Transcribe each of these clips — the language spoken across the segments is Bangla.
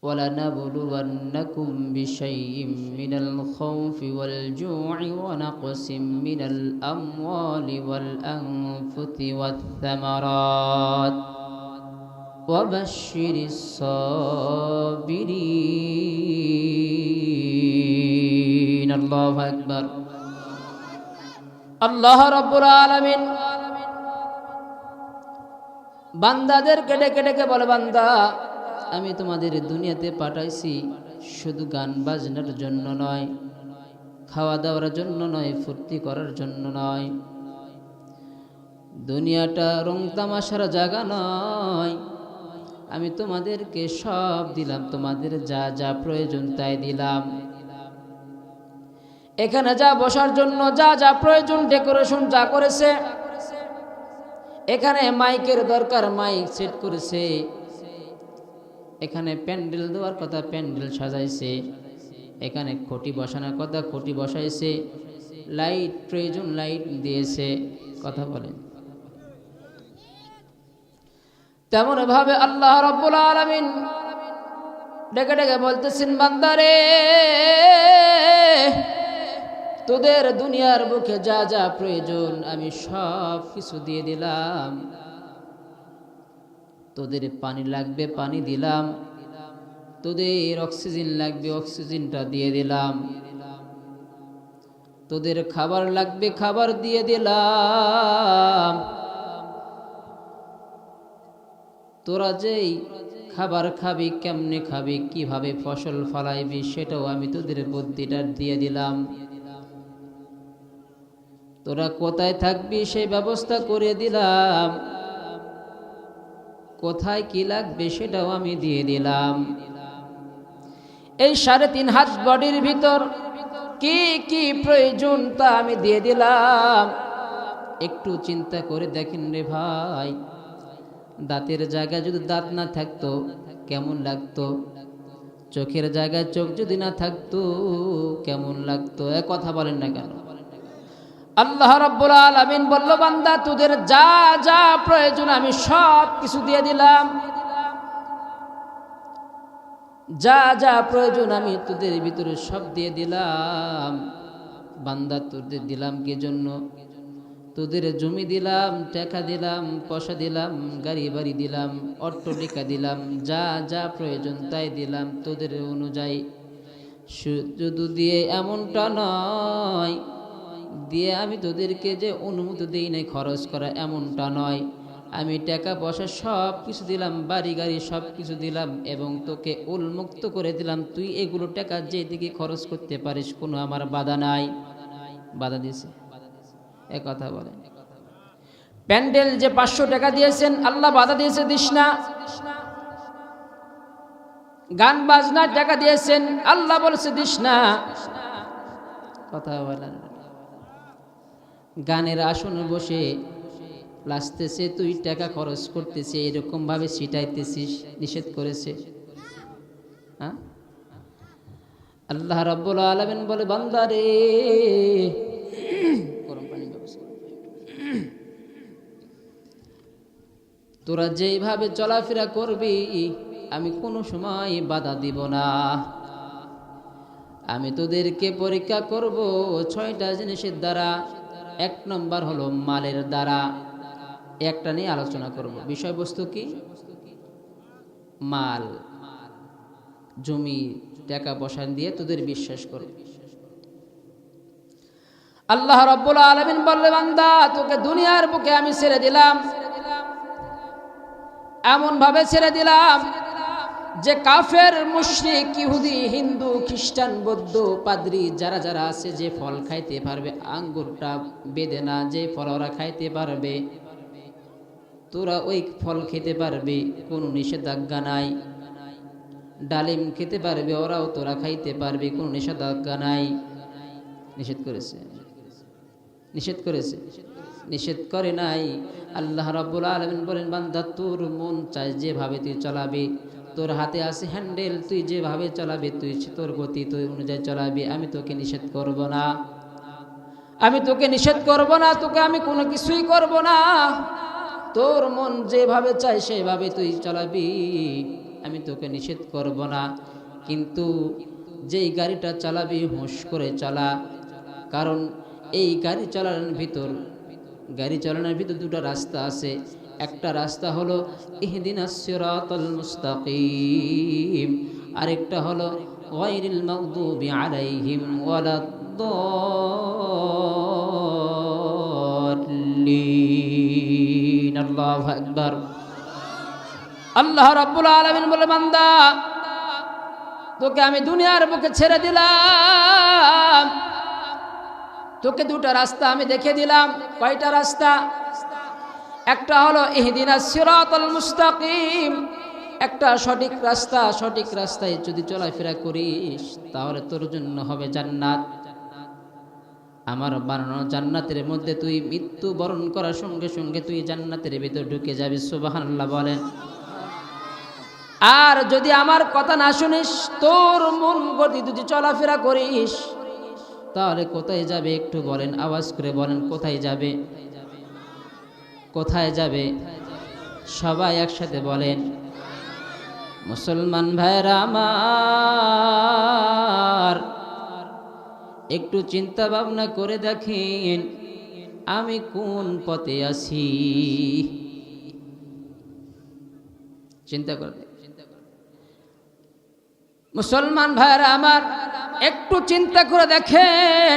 وَلَنَبْلُوَنَّكُمْ بِشَيْءٍ مِّنَ الْخَوْفِ وَالْجُوعِ وَنَقْصٍ مِّنَ الْأَمْوَالِ وَالْأَنفُسِ وَالثَّمَرَاتِ وَبَشِّرِ الصَّابِرِينَ الله أكبر আল্লাহ রাব্বুল আলামিন বান্দাদেরকে ডেকে ডেকে বলে, বান্দা আমি তোমাদের দুনিয়াতে পাঠাইছি শুধু গান বাজনার জন্য নয়, খাওয়া দাওয়ার জন্য নয়, ফুর্তি করার জন্য নয়। দুনিয়াটা রং তামাশার জায়গা নয়। আমি তোমাদেরকে সব দিলাম, তোমাদের যা যা প্রয়োজন তাই দিলাম। এখানে যা বসার জন্য যা যা প্রয়োজন, ডেকোরেশন যা করেছে, এখানে মাইকের দরকার, মাইক সেট করেছে। এখানে প্যান্ডেল দেওয়ার কথা, প্যান্ডেল সাজাইছে। এখানে খুঁটি বসানোর কথা, খুঁটি বসাইছে। লাইট প্রয়োজন, লাইট দিয়েছে। কথা বলেন। তেমন ভাবে আল্লাহ রাব্বুল আলামিন ডেকে ডেকে বলতেছেন, বান্দারে তোদের দুনিয়ার বুকে যা যা প্রয়োজন আমি সব কিছু দিয়ে দিলাম। তোদের পানি লাগবে, পানি দিলাম। তোদের অক্সিজেন লাগবে, অক্সিজেনটা দিয়ে দিলাম। তোদের খাবার লাগবে, খাবার দিয়ে দিলাম। তোরা যেই খাবার খাবি, কেমনে খাবি, কিভাবে ফসল ফলাইবি, সেটাও আমি তোদের বুদ্ধিটা দিয়ে দিলাম। তোরা কোথায় থাকবি সেই ব্যবস্থা করে দিলাম। কোথায় কি লাগবে সেটাও আমি দিয়ে দিলাম। এই 3.5 হাত বডির ভিতর কি কি প্রয়োজন তা আমি দিয়ে দিলাম। একটু চিন্তা করে দেখেন রে ভাই, দাঁতের জায়গায় যদি দাঁত না থাকতো কেমন লাগতো? চোখের জায়গায় চোখ যদি না থাকতো কেমন লাগতো? কথা বলেন না কেন? আল্লাহ রাব্বুল আলামিন বলল, বান্দা তোদের যা যা প্রয়োজন আমি সব কিছু দিয়ে দিলাম। যা যা প্রয়োজন আমি তোদের ভিতরে সব দিয়ে দিলাম। বান্দা তোদের দিলাম কি জন্য? তোদের জমি দিলাম, টাকা দিলাম, পয়সা দিলাম, গাড়ি বাড়ি দিলাম, অট্টালিকা দিলাম, যা যা প্রয়োজন তাই দিলাম তোদের অনুযায়ী। শুধু দিয়ে এমনটা নয়, দিয়ে আমি তোদেরকে যে অনুমতি দিই নাই খরচ করা এমনটা নয়। আমি টাকা পয়সা সব কিছু দিলাম, বাড়ি গাড়ি সব কিছু দিলাম এবং তোকে উন্মুক্ত করে দিলাম। তুই এগুলো টাকা যেদিকে খরচ করতে পারিস, কোনো আমার বাধা নাই। বাধা দিয়েছে? কথা বলে। প্যান্ডেল যে 500 টাকা দিয়েছেন, আল্লাহ বাধা দিয়েছে দিস না। গান বাজনার টাকা দিয়েছেন, আল্লাহ বলেছে দিস না। কথা বলেন। গানের আসনে বসে লাস্তেছে, তুই টাকা খরচ করতেছে, এরকম ভাবে ছিটাইতেছিস, নিষেধ করেছে। হ্যাঁ, আল্লাহ রাব্বুল আলামিন বলে, বান্দারে গরম পানি ব্যবস্থা, তোরা যেইভাবে চলাফেরা করবি আমি কোনো সময় বাধা দিব না। আমি তোদেরকে পরীক্ষা করব 6টা জিনিসের দ্বারা। 1 নম্বর হলো মালের দ্বারা। একটা নিয়ে আলোচনা করব। বিষয়বস্তু কি? মাল, জমি, টাকা পয়সা দিয়ে তোদের বিশ্বাস করব। আল্লাহ রাব্বুল আলামিন বললেন, বান্দা তোকে দুনিয়ার বুকে আমি ছেড়ে দিলাম, এমন ভাবে ছেড়ে দিলাম যে কাফের, মুশরিক, ইহুদি, হিন্দু, খ্রিস্টান, বৌদ্ধ, পাদ্রী যারা যারা আছে, যে ফল খাইতে পারবে, আঙ্গুরটা বেদে না, যে ফল ওরা খাইতে পারবে তোরা ওই ফল খেতে পারবে, কোনো নিষেধাজ্ঞা নাই। ডালিম খেতে পারবে ওরাও, তোরা খাইতে পারবে, কোনো নিষেধাজ্ঞা নাই। নিষেধ করেছে? নিষেধ করেছে? নিষেধ করে নাই। আল্লাহ রাব্বুল আলামিন বলেন, বান্দা তোর মন চায় যেভাবে তুই চালাবি, তোর হাতে আছে হ্যান্ডেল, তুই যেভাবে চালাবি, তুই তোর গতি তুই অনুযায়ী চালাবি। আমি তোকে নিষেধ করব না, আমি তোকে নিষেধ করব না, তোকে আমি কোনো কিছুই করব না। তোর মন যেভাবে চায় সেভাবে তুই চালাবি। আমি তোকে নিষেধ করব না, কিন্তু যেই গাড়িটা চালাবি হুঁশ করে চালা, কারণ এই গাড়ি চালানোর ভিতর দুটো রাস্তা আছে। একটা রাস্তা হলো ইহদিনাস সিরাতাল মুস্তাকিম, আরেকটা হলো গায়রিল মাগদুবি আলাইহিম ওয়ালাদ-দাল্লিন। আল্লাহু আকবার। আল্লাহ রাব্বুল আলামিন বলে, বান্দা তোকে আমি দুনিয়ার বুকে ছেড়ে দিলাম, তোকে দুটো রাস্তা আমি দেখে দিলাম। কয়টা রাস্তা? একটা হলো ইহদিনাস সিরাতাল মুস্তাকিম, একটা সঠিক রাস্তা। সঠিক রাস্তায় যদি চলাফেরা করিস তাহলে তোর জন্য হবে জান্নাত। আমার বানানো জান্নাতের মধ্যে তুই মৃত্যু বরণ করার সঙ্গে সঙ্গে তুই জান্নাতের ভিতর ঢুকে যাবি। সুবহানাল্লাহ বলেন। আর যদি আমার কথা না শুনিস, তোর মন গতি যদি চলাফেরা করিস, তাহলে কোথায় যাবে একটু বলেন, আওয়াজ করে বলেন, কোথায় যাবে? কোথায় যাবে? সবাই একসাথে বলেন। মুসলমান ভাইরা আমার, একটু চিন্তা ভাবনা করে দেখেন আমি কোন পথে আছি। চিন্তা করে মুসলমান ভাইরা আমার, একটু চিন্তা করে দেখেন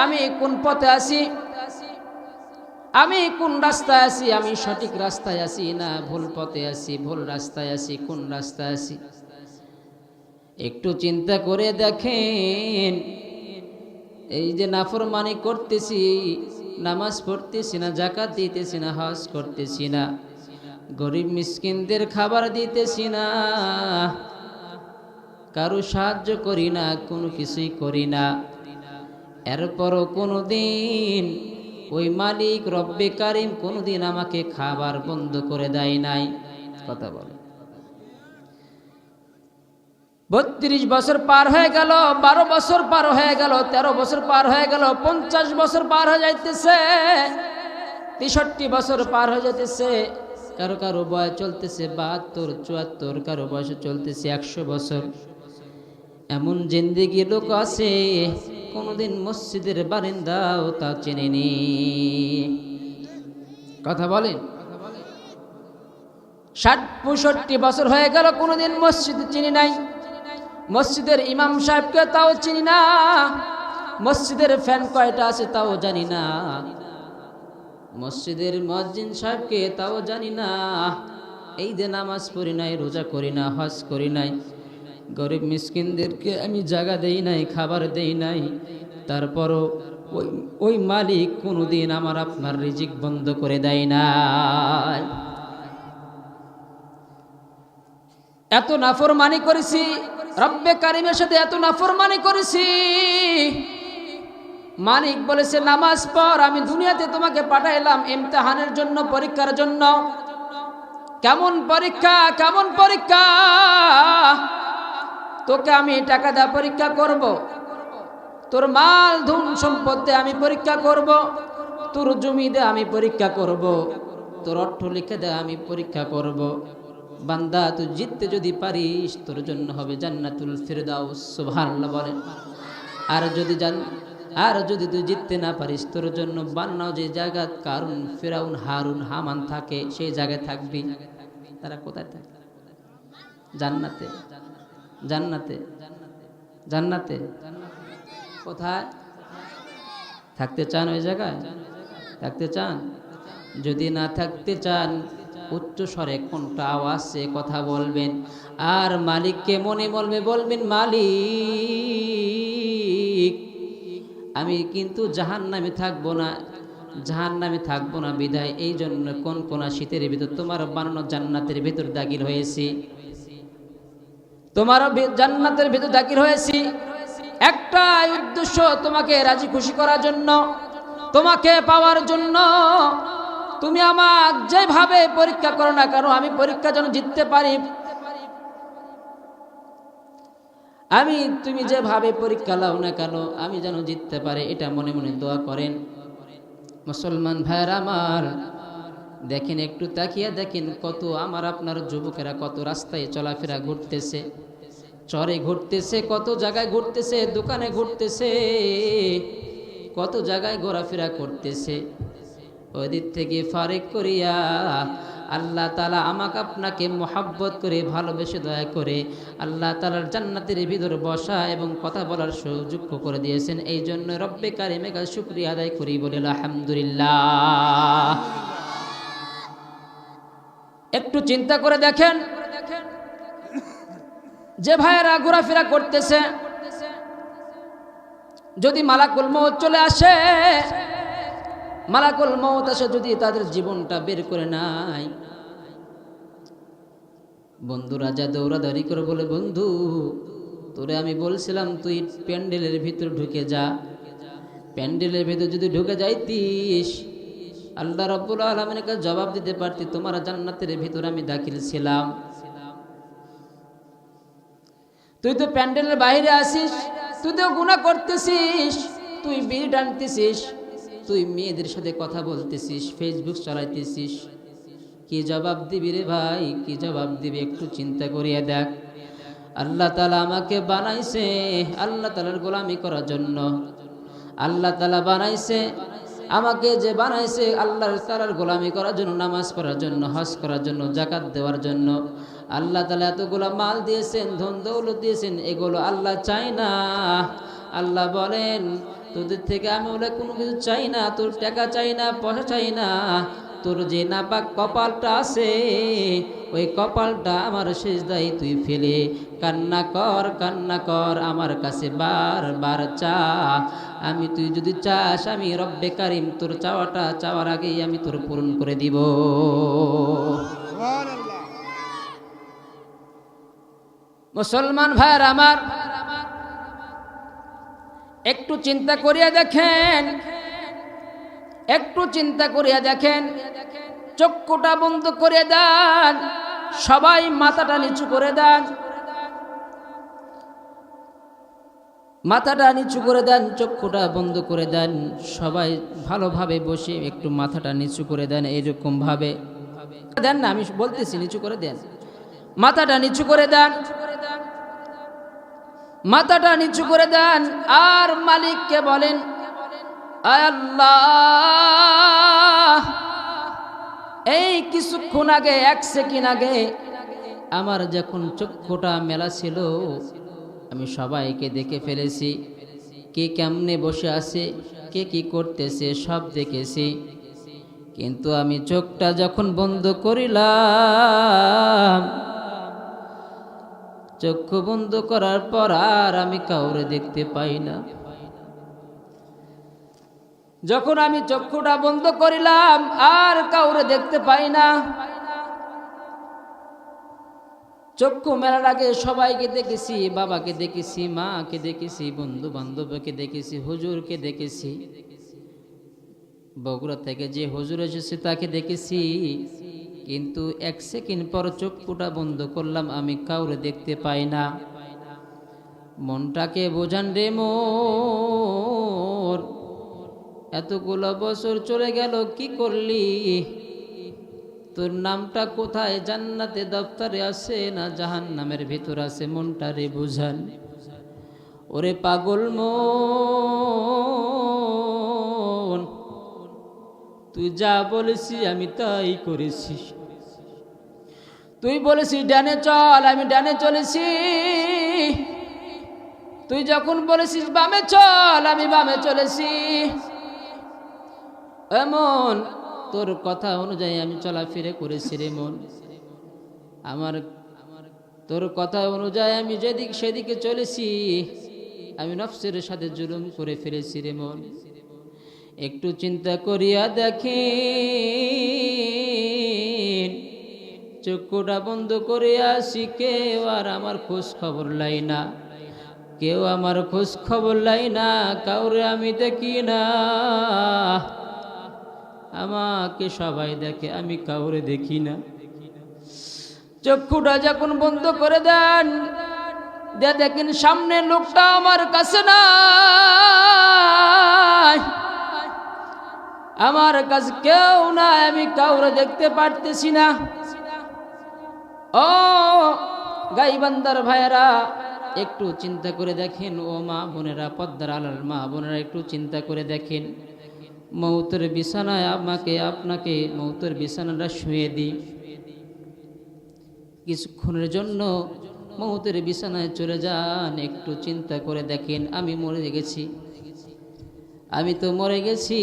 আমি কোন পথে আছি, আমি কোন রাস্তায় আছি, আমি সঠিক রাস্তায় আছি না ভুল পথে আছি, ভুল রাস্তায় আছি, কোন রাস্তায় আছি? একটু চিন্তা করে দেখেন। এই যে নাফরমানি করতেছি, নামাজ পড়তেছি না, যাকাত দিতেছি না, হজ করতেছি না, গরিব মিসকিনদের খাবার দিতেছি না, কারো সাহায্য করি না, কোনো কিছুই করি না, এরপরও কোনোদিন ওই মালিক রব্বে কারিম কোনোদিন আমাকে খাবার বন্ধ করে দেয় নাই। কথা বলে 32 বছর পার হয়ে গেল, 12 বছর পার হয়ে গেল, 13 বছর পার হয়ে গেল, 50 বছর পার হয়ে যাইতেছে, 63 বছর পার হয়ে যাইতেছে, কারো কারো বয়স চলতেছে 72, 74, কারো বয়স চলতেছে 100 বছর। এমন জিন্দেগি লোক আছে কোনদিন মসজিদের বারিন্দাও তা চেনেনি। কথা বলেন। 60-65 বছর হয়ে গেল, কোনদিন মসজিদ চিনি নাই, মসজিদের ইমাম সাহেবকে তাও চিনি না, মসজিদের ফ্যান কয়টা আছে তাও জানি না, মসজিদের মুয়াজ্জিন সাহেবকে তাও জানি না, এই যে নামাজ পড়ি নাই, রোজা করি না, হজ করি নাই, গরিব মিসকিনদেরকে আমি জায়গা দেই নাই, খাবার দেই নাই, তারপরও ওই মালিক কোনোদিন আমার আপনার রিজিক বন্ধ করে দেয় নাই। এত নাফরমানি করেছি, রব্বে কারিমের সাথে এত নাফরমানি করেছি, মালিক বলেছে নামাজ পড়, আমি দুনিয়াতে তোমাকে পাঠাইলাম ইমতিহানের জন্য, পরীক্ষার জন্য। কেমন পরীক্ষা? কেমন পরীক্ষা? তোকে আমি টাকা দেওয়া পরীক্ষা করব, তোর মাল ধন সম্পদে আমি পরীক্ষা করব, তোর জমি দে আমি পরীক্ষা করব, তোর অর্থ লিখে দে আমি পরীক্ষা করব। বান্দা তুই জিততে যদি পারিস তোর জন্য হবে জান্নাতুল ফিরদাউস। সুবহানাল্লাহ বলেন। আর যদি তুই জিততে না পারিস তোর জন্য বান্নাও যে জায়গা কারুন, ফিরাউন, হারুন, হামান থাকে সেই জায়গায় থাকবি। তারা কোথায় থাকে? জান্নাতে। জান্নাতে। জান্নাতে। কোথায় থাকতে চান? ওই জায়গায় থাকতে চান? যদি না থাকতে চান উচ্চ স্বরে কোনটা আওয়াজে কথা বলবেন, আর মালিককে মনে বলবেন মালিক আমি কিন্তু জাহান্নামে থাকবো না, জাহান্নামে থাকবো না বিধায় এই জন্য কোন শীতের ভিতর তোমার বানানো জান্নাতের ভিতর দাখিল হয়েছি, তোমার জান্নাতের ভিতর দাখিল হয়েছি। একটা উদ্দেশ্য, তোমাকে রাজি খুশি করার জন্য, তোমাকে পাওয়ার জন্য। তুমি আমাকে যেভাবে পরীক্ষা করো না কেন, আমি পরীক্ষা যেন জিততে পারি, তুমি যেভাবে পরীক্ষা লাও না কেন আমি যেন জিততে পারি, এটা মনে মনে দোয়া করেন। মুসলমান ভাইরা আমার, দেখেন, একটু তাকিয়ে দেখেন কত আমার আপনার যুবকেরা কত রাস্তায় চলাফেরা ঘুরতেছে, চরে ঘুরতেছে, কত জায়গায় ঘুরতেছে, দোকানে ঘুরতেছে, কত জায়গায় ঘোরাফেরা করতেছে। ওই দিক থেকে ফারেক করিয়া আল্লাহ তাআলা আমাকে আপনাকে মোহাব্বত করে ভালোবেসে দয়া করে আল্লাহ তাআলার জান্নাতের ভিতর বসা এবং কথা বলার সুযোগ করে দিয়েছেন। এই জন্য রব্বে কারিমের কাছে শুকরিয়া আদায় করি, বলি আলহামদুলিল্লাহ। একটু চিন্তা করে দেখেন, যে ভাইয়েরা ঘোরাফেরা করতেছে, যদি মালাকুল মউত চলে আসে, মালাকুল মউত আসে যদি তাদের জীবনটা বের করে নাই, বন্ধুরা যা দৌড়াদৌড়ি করে বলে, বন্ধু তোরে আমি বলছিলাম তুই প্যান্ডেলের ভিতর ঢুকে যা, প্যান্ডেলের ভিতর যদি ঢুকে যাইতিস আল্লাহ রাব্বুল আলামিনের কাছে জবাব দিতে পারতি, তোমার জান্নাতের ভিতর আমি দাখিল ছিলাম। তুই তো প্যান্ডেলের বাইরে আসিস, তুই তো গুনাহ করতেছিস, তুই বিড়ি টানতেছিস, তুই মেয়েদের সাথে কথা বলতেছিস, ফেসবুক চালাইতেছিস, কি জবাব দিবি রে ভাই, কি জবাব দিবি? একটু চিন্তা করিয়া দেখ। আল্লাহ তাআলা আমাকে বানাইছে আল্লাহ তাআলার গোলামি করার জন্য। আল্লাহ তাআলা বানাইছে আমাকে, যে বানাইছে আল্লাহ তাআলার গোলামি করার জন্য, নামাজ পড়ার জন্য, হজ করার জন্য, যাকাত দেওয়ার জন্য। আল্লাহ তাআলা এতগুলো মাল দিয়েছেন, ধন দৌলত দিয়েছেন, এগুলো আল্লাহ চাই না। আল্লাহ বলেন, তোদের থেকে আমি ওরা কোনো কিছু চাই না, তোর টাকা চাই না, পয়সা চাই না, তোর যে নাপাক কপালটা আছে ওই কপালটা আমার সিজদায় তুই ফেলে কান্না কর, কান্না কর, আমার কাছে বারবার চা। আমি, তুই যদি চাস, আমি রব্বে কারিম তোর চাওয়াটা চাওয়ার আগেই আমি তোর পূরণ করে দিব। মুসলমান ভাইরা আমার, একটু চিন্তা করিয়া দেখেন, একটু চিন্তা করিয়া দেখেন, চক্ষুটা বন্ধ করে দেন, সবাই মাথাটা নিচু করে দেন, মাথাটা নিচু করে দেন, চক্ষুটা বন্ধ করে দেন, সবাই ভালোভাবে বসে একটু মাথাটা নিচু করে দেন, এরকম ভাবে দেন না, আমি বলতেছি নিচু করে দেন, মাথাটা নিচু করে দেন, মাথাটা নিচু করে দেন, আর মালিককে বলেন, আয় আল্লাহ, এই কিছুক্ষণ আগে, এক সেকেন্ড আগে আমার যখন চক্ষুটা মেলা ছিল, আমি সবাইকে দেখে ফেলেছি, কে কেমনে বসে আছে, কে কি করতেছে সব দেখেছি, কিন্তু আমি চোখটা যখন বন্ধ করিলাম, চক্ষু বন্ধ করার পর আর আমি কাউরে দেখতে পাই না। যখন আমি চক্ষুটা বন্ধ করিলাম আর কাউরে দেখতে পাই না, চক্ষু মেলার আগে সবাইকে দেখেছি, বাবাকে দেখেছি, মাকে দেখেছি, বন্ধু বান্ধবকে দেখেছি, হুজুরকে দেখেছি, বগুড়া থেকে যে হুজুর এসেছে তাকে দেখেছি, কিন্তু এক সেকেন্ড পর চক্ষুটা বন্ধ করলাম, আমি কাউরে দেখতে পাই না। মনটাকে বোঝান রে মোর, এতগুলো বছর চলে গেল, কি করলি? তোর নামটা কোথায়, জান্নাতে দপ্তরে আছে না জাহান্নামের ভিতর আছে? মনটা রে বুঝান। ওরে পাগল মন, তুই যা বলেছি আমি তাই করেছি। তুই বলেছিস ডানে চল, আমি ডানে চলেছি। তুই যখন বলেছিস বামে চল, আমি বামে চলেছি। এমন তোর কথা অনুযায়ী আমি চলাফেরা করেছি রে মন। আমার তোর কথা অনুযায়ী আমি যেদিক সেদিকে চলেছি, আমি নফসের সাথে জুলুম করে ফেলেছি রে মন। একটু চিন্তা করিয়া দেখেন, চক্ষুটা বন্ধ করে আসি, কেউ আর আমার খোঁজ খবর লাই না, কেউ আমার খোঁজ খবর লাই না, কাউরে আমি দেখি না। আমাকে সবাই দেখে, আমি কাউরে দেখি না। চক্ষুটা যখন বন্ধ করে দেন, দেখেন সামনে লোকটা আমার কাছে নাই, আমার কাছে কেউ নাই, আমি কাউরে দেখতে পারতেছি না। ও গাইবান্দার ভাইয়েরা, একটু চিন্তা করে দেখেন। ও মা বোনেরা, পদ্মার আলার মা বোনেরা, একটু চিন্তা করে দেখেন। মৌতের বিছানায় আমাকে আপনাকে মৌতের বিছানাটা শুয়ে দিই, কিছুক্ষণের জন্য মৌতের বিছানায় চলে যান। একটু চিন্তা করে দেখেন, আমি মরে গেছি, আমি তো মরে গেছি।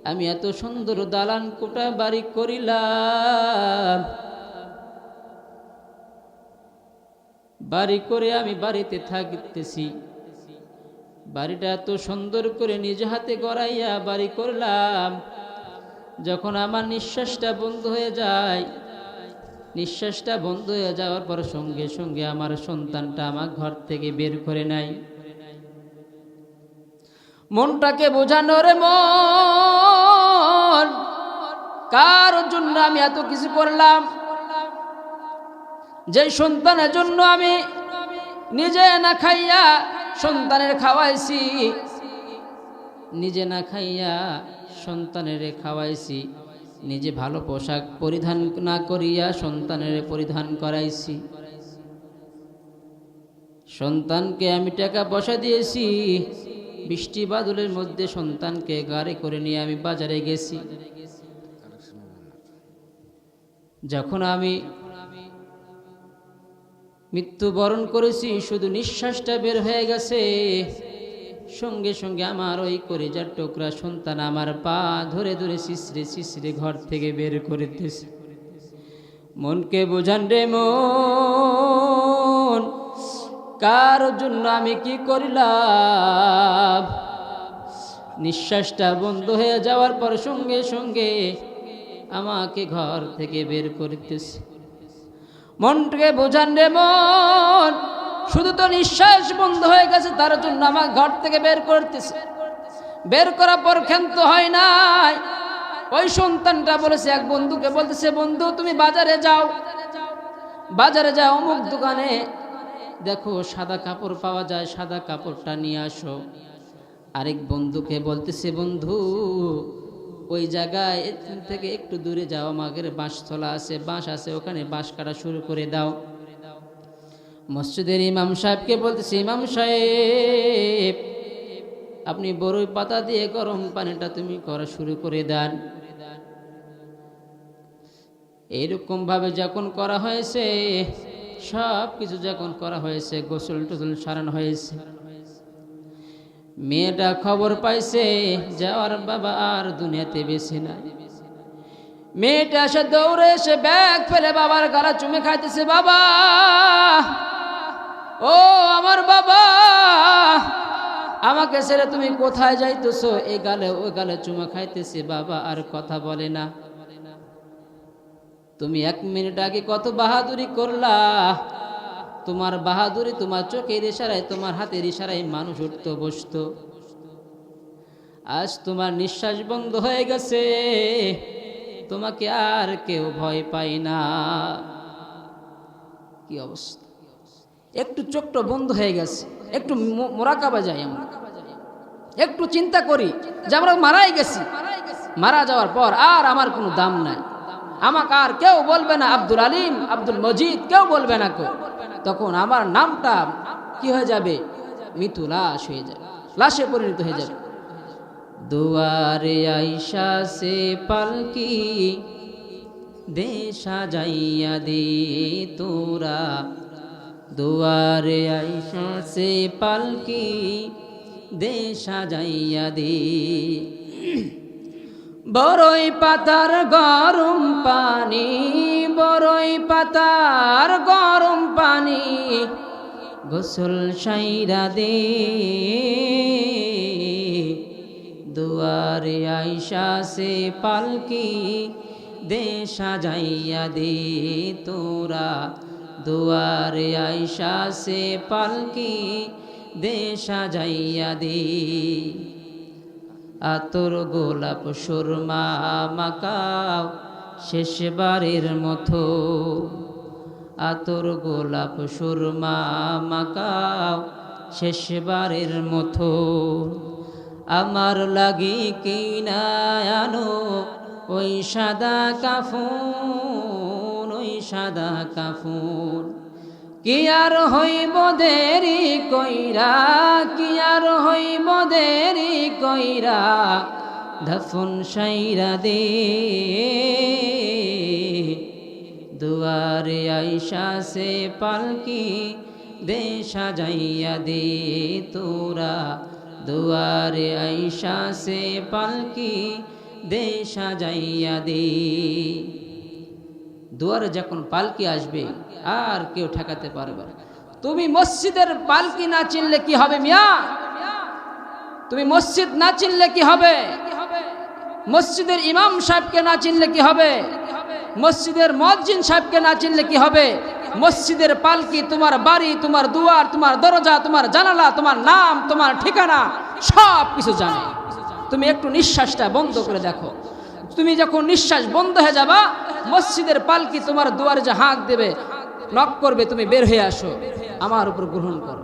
আমি এত সুন্দর দালান কোঠা বাড়ি করিলাম, বাড়ি করে আমি বাড়িতে থাকতেছি। বাড়িটা এত সুন্দর করে নিজ হাতে গড়াইয়া বাড়ি করলাম। যখন আমার নিঃশ্বাসটা বন্ধ হয়ে যায়, নিঃশ্বাসটা বন্ধ হয়ে যাওয়ার পর সঙ্গে সঙ্গে আমার সন্তানটা আমার ঘর থেকে বের করে নাই। মনটাকে বোঝানো রে মন, কার জন্য আমি এত কিছু করলাম? যে সন্তানের জন্য আমি নিজে না খাইয়া সন্তানের খাওয়াইছি, নিজে না খাইয়া সন্তানের খাওয়াইছি, নিজে ভালো পোশাক পরিধান না করিয়া সন্তানের পরিধান করাইছি। সন্তানকে আমি টাকা পয়সা দিয়েছি, বৃষ্টি বাদলের মধ্যে সন্তানকে গাড়ি করে নিয়ে আমি বাজারে গেছি। যখন আমি মৃত্যুবরণ করেছি, শুধু নিঃশ্বাসটা বের হয়ে গেছে, সঙ্গে সঙ্গে আমার ওই কলিজার টুকরা সন্তান আমার পা ধরে ধরে শিশরে শিশরে ঘর থেকে বের করে দিয়েছে। মনকে বোঝান রে মন, কার জন্য আমি কি করিলাম? নিঃশ্বাসটা বন্ধ হয়ে যাওয়ার পর সঙ্গে সঙ্গে আমাকে ঘর থেকে বের করতেছে। মনকে বোঝান রে মন, শুধু তো নিঃশ্বাস বন্ধ হয়ে গেছে, তার জন্য আমার ঘর থেকে বের করতেছে। বের করার পর ক্ষান্ত হয় নাই। ওই সন্তানটা বলেছে, এক বন্ধুকে বলতেছে, বন্ধু তুমি বাজারে যাও, বাজারে যাও, অমুক দোকানে দেখো সাদা কাপড় পাওয়া যায়, সাদা কাপড়টা নিয়ে আসো। আরেক বন্ধুকে বলতেছে, বন্ধু ওই জায়গায় থেকে একটু দূরে যাও, আমাদের বাঁশতলা আছে, বাঁশ আছে, ওখানে বাঁশ কাটা শুরু করে দাও। মসজিদের ইমাম সাহেবকে বলতেছে, ইমাম সাহেব আপনি বড়ই পাতা দিয়ে গরম পানিটা তুমি করা শুরু করে দেন। এইরকম ভাবে যখন করা হয়েছে, সব কিছু যখন করা হয়েছে, গোসল টোসল সারানো হয়েছে, মেয়েটা খবর পাইছে যাওয়ার বাবা আর দুনিয়াতে বেঁচে নাই। মেয়েটা এসে দৌড়ে এসে ব্যাগ ফেলে বাবার গলা চুমে খাইতেছে, বাবা ও আমার বাবা, আমাকে ছেড়ে তুমি কোথায় যাইতেছো? এই গালে ওই গালে চুমা খাইতেছে, বাবা আর কথা বলে না। তুমি 1 মিনিট আগে কত বাহাদুরি করলা, তোমার বাহাদুরি তোমার চোখের ইশারায়, তোমার হাতের ইশারায় মানুষ উঠতো বসতো। আজ তোমার নিঃশ্বাস বন্ধ হয়ে গেছে, তোমাকে আর কেউ ভয় পায় না। কি অবস্থা! একটু চোখটা বন্ধ হয়ে গেছে, একটু মোরাকাবা যাই, আমরা একটু চিন্তা করি যে আমরা মারাই গেছি, মারা যাওয়ার পর আর আমার কোনো দাম নাই, আমাকে আর কেউ বলবে না আব্দুল আলিম, আব্দুল মজিদ, কেউ বলবে না। তখন আমার নামটা কি হয়ে যাবে? মৃত্যু লাশ হয়ে যাবে, লাশে পরিণত হয়ে যাবে। দুয়ারে আইসা সে পালকি দে সাজাইয়া দে তোরা, দুয়ারে আইসা সে পালকি দে সাজাইয়া দে। বড়ই পাতার গরম পানি, বড়ই পাতার গরম পানি গোসল সাইরা দে, দুয়ারে আইসা সে পালকি দে সাজাইয়া দে তোরা, দুয়ারে আইসা সে পালকি দে সাজাইয়া দে। আতর গোলাপ সুরমা মাকাও শেষবারের মতো, আতর গোলাপ সুরমা মাকাও শেষবারের মতো। আমার লাগি কিনা আনো ওই সাদা কাফন, ওই সাদা কাফন। কি আর হইব দেরি কইরা, কি আর হইব দেরি কইরা, দফন সাইরা দে। দুয়ারে আইসা সে পালকি দে সাজাইয়া দে তোরা, দুয়ারে আইসা সে পালকি দে সাজাইয়া দে। দুয়ারে যখন পালকি আসবে আর কেউ ঠেকাতে পারবে না। তুমি মসজিদের পালকি না চিনলে কি হবে মিয়া? তুমি মসজিদ না চিনলে কি হবে? মসজিদের ইমাম সাহেবকে না চিনলে কি হবে? মসজিদের মুয়াজ্জিন সাহেবকে না চিনলে কি হবে? মসজিদের পালকি তোমার বাড়ি, তোমার দুয়ার, তোমার দরজা, তোমার জানালা, তোমার নাম, তোমার ঠিকানা সব কিছু জানে। তুমি একটু নিঃশ্বাসটা বন্ধ করে দেখো। তুমি যখন নিঃশ্বাস বন্ধ হয়ে যাবা, মসজিদের পালকি তোমার দুয়ারে যে হাঁক দেবে, নক করবে, তুমি বের হয়ে আসো, আমার উপর গ্রহণ করো।